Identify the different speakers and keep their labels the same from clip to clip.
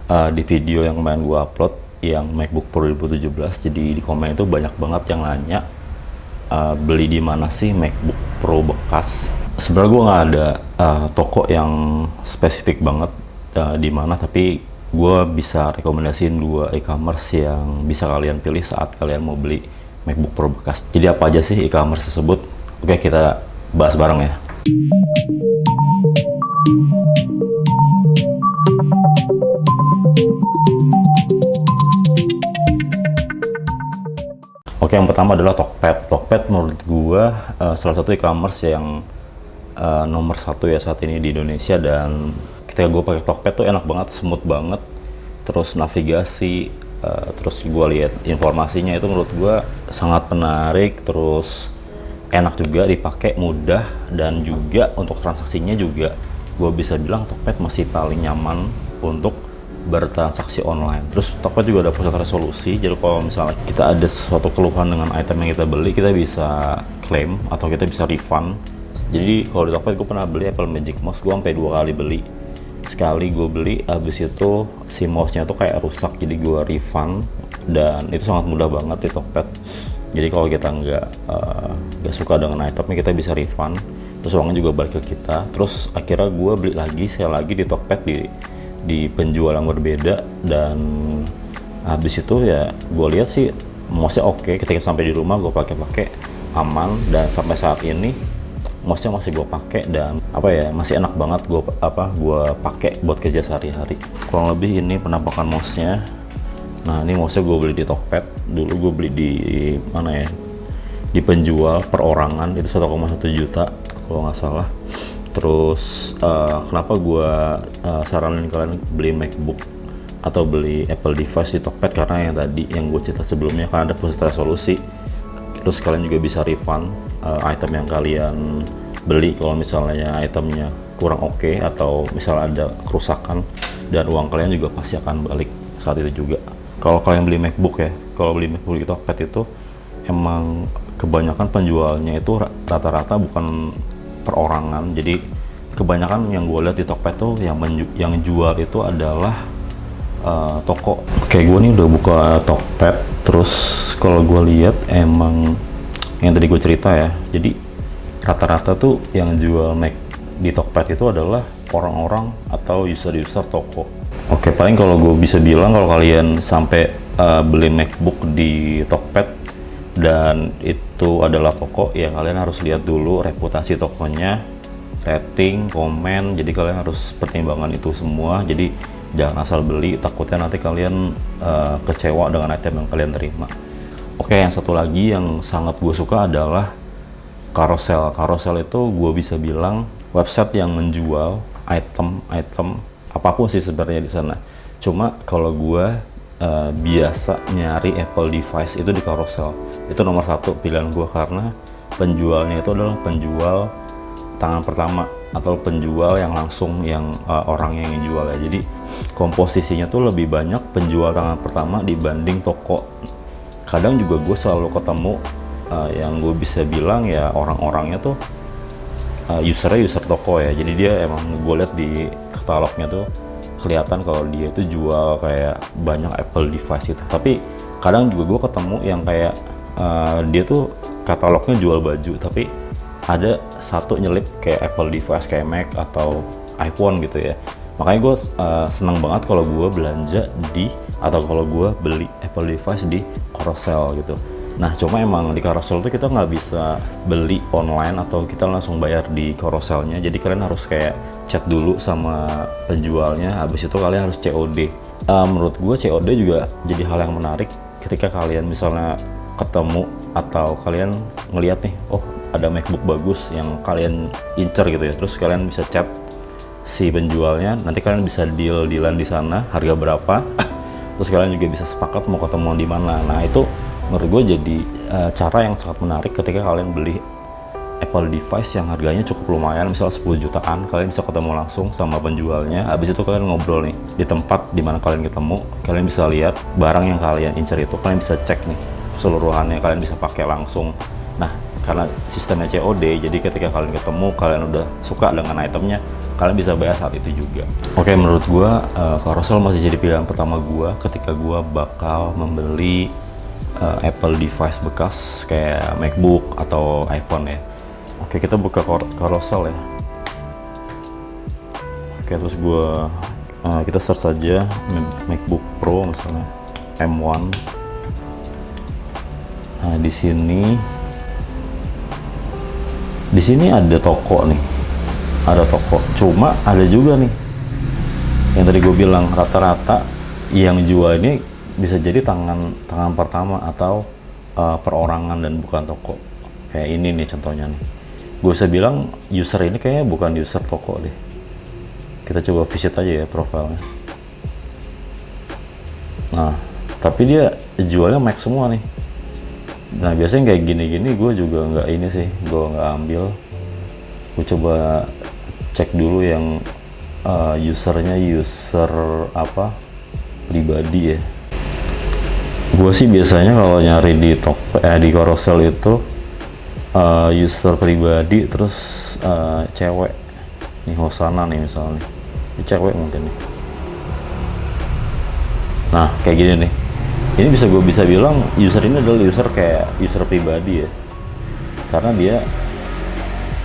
Speaker 1: di video yang kemarin gue upload yang MacBook Pro 2017. Jadi di komen itu banyak banget yang nanya beli di mana sih MacBook Pro bekas. Sebenarnya gue nggak ada toko yang spesifik banget di mana, tapi gue bisa rekomendasiin 2 e-commerce yang bisa kalian pilih saat kalian mau beli MacBook Pro bekas. Jadi apa aja sih e-commerce tersebut? Oke, kita bahas bareng ya. Oke, yang pertama adalah Tokped. Tokped menurut gua salah satu e-commerce yang nomor 1 ya saat ini di Indonesia, dan ketika gue pakai Tokped tuh enak banget, smooth banget. Terus navigasi, terus gue lihat informasinya itu menurut gue sangat menarik, terus enak juga dipakai, mudah, dan juga untuk transaksinya juga gue bisa bilang Tokped masih paling nyaman untuk bertransaksi online. Terus Tokped juga ada pusat resolusi, jadi kalau misalnya kita ada suatu keluhan dengan item yang kita beli, kita bisa klaim atau kita bisa refund. Jadi kalau di Tokped gue pernah beli Apple Magic Mouse, gue sampai 2 kali beli. Sekali gue beli, habis itu si mouse-nya tuh kayak rusak, jadi gue refund, dan itu sangat mudah banget di Tokped. Jadi kalau kita nggak suka dengan itemnya, kita bisa refund, terus uangnya juga balik ke kita. Terus akhirnya gue beli lagi, sekali lagi di Tokped di penjual yang berbeda, dan habis itu ya gue lihat sih mouse-nya oke. Ketika sampai di rumah gue pakai aman, dan sampai saat ini mouse-nya masih gue pakai, dan masih enak banget gue pakai buat kerja sehari-hari. Kurang lebih ini penampakan mouse-nya. Nah, ini mouse-nya gue beli di Tokped. Dulu gue beli di mana ya, di penjual perorangan, itu 1,1 juta kalau nggak salah. Terus kenapa gue saranin kalian beli MacBook atau beli Apple device di Tokped, karena yang gue cerita sebelumnya, kan ada pusat resolusi. Terus kalian juga bisa refund item yang kalian beli kalau misalnya itemnya kurang oke, atau misalnya ada kerusakan, dan uang kalian juga pasti akan balik saat itu juga. Kalau kalian beli MacBook ya, kalau beli MacBook di Tokped itu emang kebanyakan penjualnya itu rata-rata bukan perorangan. Jadi kebanyakan yang gue lihat di Tokped tuh yang jual itu adalah toko. Kayak gue nih udah buka Tokped, terus kalau gue lihat emang yang tadi gue cerita ya, jadi rata-rata tuh yang jual Mac di Tokped itu adalah orang-orang atau user-user toko. Oke, paling kalau gue bisa bilang, kalau kalian sampai beli MacBook di Tokped dan itu adalah toko, ya kalian harus lihat dulu reputasi tokonya, rating, komen. Jadi kalian harus pertimbangkan itu semua. Jadi jangan asal beli, takutnya nanti kalian kecewa dengan item yang kalian terima. Oke, yang satu lagi yang sangat gue suka adalah Carousel. Carousel itu gue bisa bilang website yang menjual item apapun sih sebenarnya di sana. Cuma kalau gue biasa nyari Apple device itu di Carousel. Itu nomor 1 pilihan gue, karena penjualnya itu adalah penjual tangan pertama atau penjual yang langsung, yang orang yang jual ya. Jadi komposisinya tuh lebih banyak penjual tangan pertama dibanding toko. Kadang juga gue selalu ketemu yang gue bisa bilang ya orang-orangnya tuh usernya user toko ya. Jadi dia emang, gue lihat di katalognya tuh kelihatan kalau dia itu jual kayak banyak Apple device itu. Tapi kadang juga gue ketemu yang kayak dia tuh katalognya jual baju, tapi ada satu nyelip kayak Apple device kayak Mac atau iPhone gitu ya. Makanya gue seneng banget kalau gue belanja atau kalau gue beli Apple device di Carousel gitu. Nah, cuma emang di Carousel tuh kita nggak bisa beli online atau kita langsung bayar di Carouselnya. Jadi kalian harus kayak chat dulu sama penjualnya, habis itu kalian harus COD. Menurut gue COD juga jadi hal yang menarik ketika kalian misalnya ketemu atau kalian ngeliat nih, oh ada MacBook bagus yang kalian incer gitu ya. Terus kalian bisa chat si penjualnya, nanti kalian bisa deal-dealan di sana harga berapa. Terus kalian juga bisa sepakat mau ketemu di mana. Nah, itu menurut gue jadi cara yang sangat menarik ketika kalian beli Apple device yang harganya cukup lumayan, misal 10 jutaan, kalian bisa ketemu langsung sama penjualnya. Habis itu kalian ngobrol nih di tempat di mana kalian ketemu, kalian bisa lihat barang yang kalian incer itu, kalian bisa cek nih keseluruhannya, kalian bisa pakai langsung. Nah, karena sistemnya COD, jadi ketika kalian ketemu, kalian udah suka dengan itemnya, kalian bisa bayar saat itu juga. Oke, menurut gua carousel masih jadi pilihan pertama gua ketika gua bakal membeli Apple device bekas kayak MacBook atau iPhone ya. Oke, kita buka carousel ya. Oke, terus kita search saja MacBook Pro misalnya M1. Nah, di sini ada toko nih. Ada toko. Cuma ada juga nih yang tadi gue bilang, rata-rata yang jual ini bisa jadi tangan pertama atau perorangan dan bukan toko. Kayak ini nih contohnya nih. Gue bisa bilang user ini kayaknya bukan user toko deh. Kita coba visit aja ya profilnya. Nah, tapi dia jualnya Mac semua nih. Nah, biasanya kayak gini-gini gue juga nggak ini sih, gue nggak ambil. Gue coba cek dulu yang usernya user apa pribadi ya. Gue sih biasanya kalau nyari di carousel itu user pribadi terus cewek. Nih Hosana nih misalnya, ini cewek mungkin nih. Nah, kayak gini nih. Ini bisa bilang user ini adalah user pribadi ya, karena dia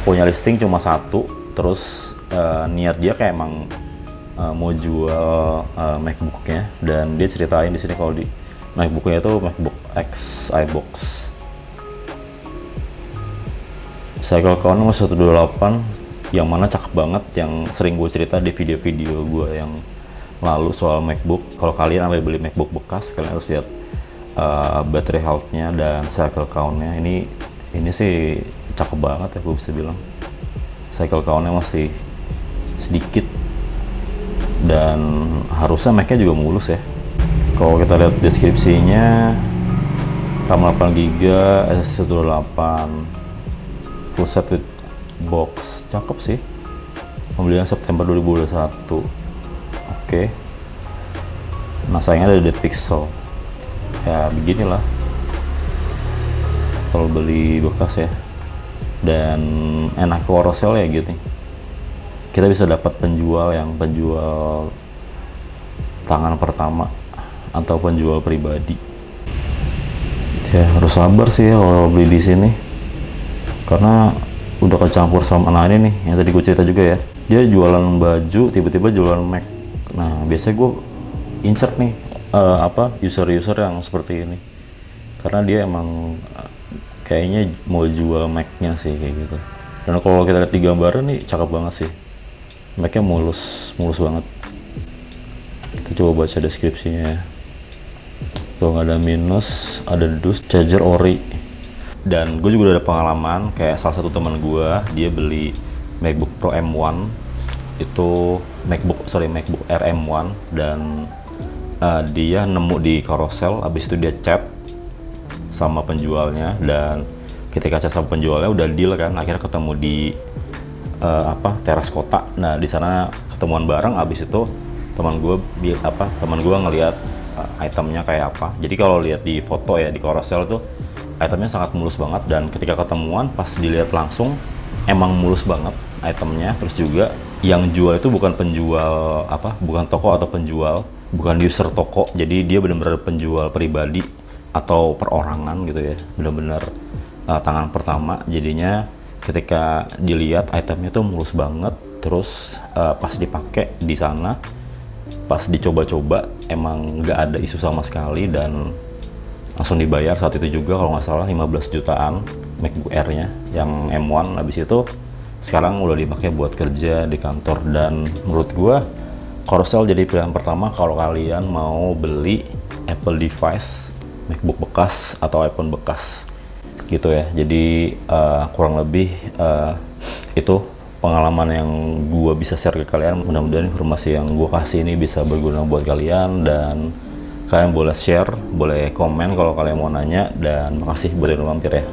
Speaker 1: punya listing cuma satu, terus niat dia kayak emang mau jual MacBooknya, dan dia ceritain di sini kalau di MacBooknya itu MacBook X iBox. Cycle count 128, yang mana cakep banget, yang sering gue cerita di video-video gue yang lalu soal MacBook. Kalau kalian sampai beli MacBook bekas, kalian harus lihat battery health-nya dan cycle count-nya. Ini sih cakep banget ya, gue bisa bilang. Cycle count-nya masih sedikit dan harusnya Mac-nya juga mulus ya. Kalau kita lihat deskripsinya, RAM 8GB, SSD 128, full set with box, cakep sih. Pembelian September 2021. Oke. Nah, sayangnya ada dead pixel. Ya beginilah kalau beli bekas ya. Dan enak carousel ya gitu. Kita bisa dapat penjual tangan pertama atau penjual pribadi. Ya harus sabar sih ya kalau beli di sini. Karena udah kecampur sama ini nih yang tadi gue cerita juga ya. Dia jualan baju, tiba-tiba jualan Mac. Nah, biasanya gue incer nih user-user yang seperti ini, karena dia emang kayaknya mau jual Mac-nya sih kayak gitu. Dan kalau kita lihat di gambaran nih cakep banget sih, Mac-nya mulus banget. Kita coba baca deskripsinya ya. Tuh nggak ada minus, ada dus, charger ori. Dan gue juga udah ada pengalaman, kayak salah satu teman gue, dia beli MacBook Pro M1, itu MacBook Air M1, dan dia nemu di carousel. Habis itu dia chat sama penjualnya, dan ketika chat sama penjualnya udah deal kan, akhirnya ketemu di teras kota. Nah, di sana ketemuan bareng. Habis itu teman gue ngelihat itemnya kayak apa. Jadi kalau lihat di foto ya di carousel tuh itemnya sangat mulus banget, dan ketika ketemuan pas dilihat langsung emang mulus banget itemnya. Terus juga yang jual itu bukan penjual bukan toko atau penjual, bukan user toko, jadi dia benar-benar penjual pribadi atau perorangan gitu ya, benar-benar tangan pertama. Jadinya ketika dilihat itemnya tuh mulus banget. Terus pas dipakai di sana, pas dicoba-coba emang nggak ada isu sama sekali, dan langsung dibayar saat itu juga kalau nggak salah 15 jutaan MacBook Air-nya yang M1. Habis itu sekarang udah dipakai buat kerja di kantor. Dan menurut gua carousel jadi pilihan pertama kalau kalian mau beli Apple device, MacBook bekas atau iPhone bekas gitu ya. Jadi kurang lebih itu pengalaman yang gua bisa share ke kalian. Mudah-mudahan informasi yang gua kasih ini bisa berguna buat kalian, dan kalian boleh share, boleh komen kalau kalian mau nanya. Dan makasih buat yang mampir ya.